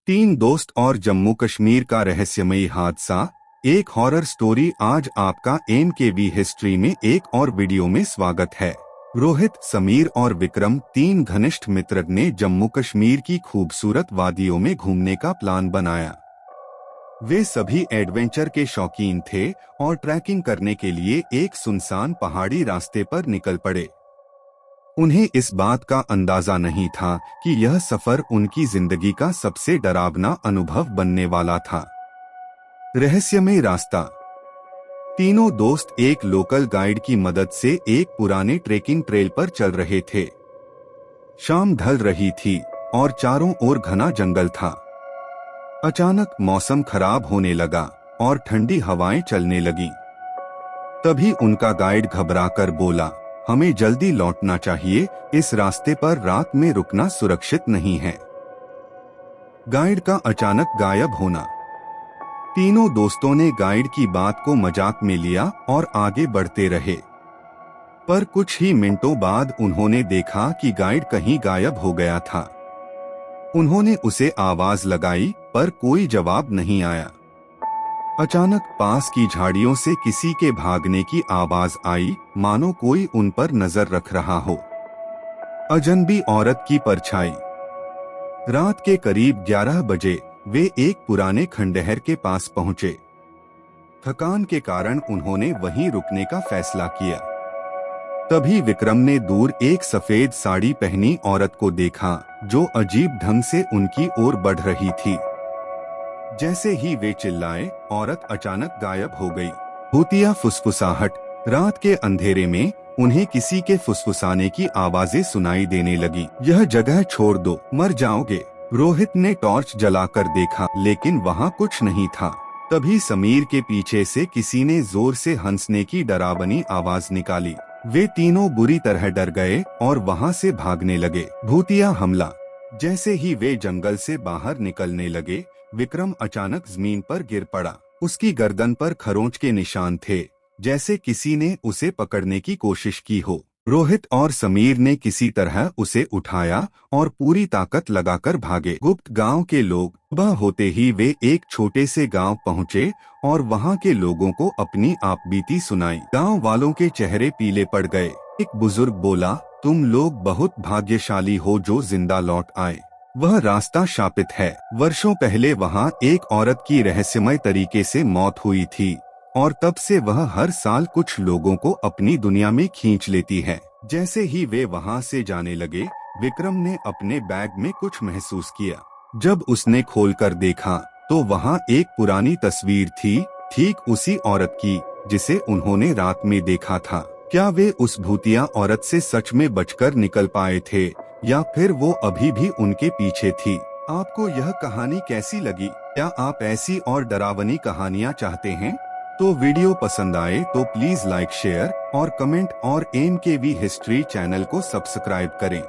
तीन दोस्त और जम्मू कश्मीर का रहस्यमयी हादसा। एक हॉरर स्टोरी। आज आपका एमकेवी हिस्ट्री में एक और वीडियो में स्वागत है। रोहित, समीर और विक्रम, तीन घनिष्ठ मित्र ने जम्मू कश्मीर की खूबसूरत वादियों में घूमने का प्लान बनाया। वे सभी एडवेंचर के शौकीन थे और ट्रैकिंग करने के लिए एक सुनसान पहाड़ी रास्ते पर निकल पड़े। उन्हें इस बात का अंदाजा नहीं था कि यह सफर उनकी जिंदगी का सबसे डरावना अनुभव बनने वाला था। रहस्यमय रास्ता। तीनों दोस्त एक लोकल गाइड की मदद से एक पुराने ट्रेकिंग ट्रेल पर चल रहे थे। शाम ढल रही थी और चारों ओर घना जंगल था। अचानक मौसम खराब होने लगा और ठंडी हवाएं चलने लगीं। तभी उनका गाइड घबराकर बोला, हमें जल्दी लौटना चाहिए, इस रास्ते पर रात में रुकना सुरक्षित नहीं है। गाइड का अचानक गायब होना। तीनों दोस्तों ने गाइड की बात को मजाक में लिया और आगे बढ़ते रहे। पर कुछ ही मिनटों बाद उन्होंने देखा कि गाइड कहीं गायब हो गया था। उन्होंने उसे आवाज लगाई पर कोई जवाब नहीं आया। अचानक पास की झाड़ियों से किसी के भागने की आवाज आई, मानो कोई उन पर नजर रख रहा हो। अजनबी औरत की परछाई। रात के करीब 11 बजे वे एक पुराने खंडहर के पास पहुंचे। थकान के कारण उन्होंने वहीं रुकने का फैसला किया। तभी विक्रम ने दूर एक सफेद साड़ी पहनी औरत को देखा जो अजीब ढंग से उनकी ओर बढ़ रही थी। जैसे ही वे चिल्लाए, औरत अचानक गायब हो गई। भूतिया फुसफुसाहट। रात के अंधेरे में उन्हें किसी के फुसफुसाने की आवाजें सुनाई देने लगी। यह जगह छोड़ दो, मर जाओगे। रोहित ने टॉर्च जलाकर देखा लेकिन वहाँ कुछ नहीं था। तभी समीर के पीछे से किसी ने जोर से हंसने की डरावनी आवाज निकाली। वे तीनों बुरी तरह डर गए और वहाँ से भागने लगे। भूतिया हमला। जैसे ही वे जंगल से बाहर निकलने लगे, विक्रम अचानक जमीन पर गिर पड़ा। उसकी गर्दन पर खरोंच के निशान थे, जैसे किसी ने उसे पकड़ने की कोशिश की हो। रोहित और समीर ने किसी तरह उसे उठाया और पूरी ताकत लगाकर भागे। गुप्त गांव के लोग। सुबह होते ही वे एक छोटे से गांव पहुंचे और वहां के लोगों को अपनी आपबीती सुनाई। गांव वालों के चेहरे पीले पड़ गए। एक बुजुर्ग बोला, तुम लोग बहुत भाग्यशाली हो जो जिंदा लौट आए। वह रास्ता शापित है। वर्षों पहले वहाँ एक औरत की रहस्यमय तरीके से मौत हुई थी और तब से वह हर साल कुछ लोगों को अपनी दुनिया में खींच लेती है। जैसे ही वे वहाँ से जाने लगे, विक्रम ने अपने बैग में कुछ महसूस किया। जब उसने खोलकर देखा तो वहाँ एक पुरानी तस्वीर थी, ठीक उसी औरत की जिसे उन्होंने रात में देखा था। क्या वे उस भूतिया औरत से सच में बचकर निकल पाए थे या फिर वो अभी भी उनके पीछे थी? आपको यह कहानी कैसी लगी? क्या आप ऐसी और डरावनी कहानियाँ चाहते हैं? तो वीडियो पसंद आए तो प्लीज लाइक, शेयर और कमेंट और एमकेवी हिस्ट्री चैनल को सब्सक्राइब करें।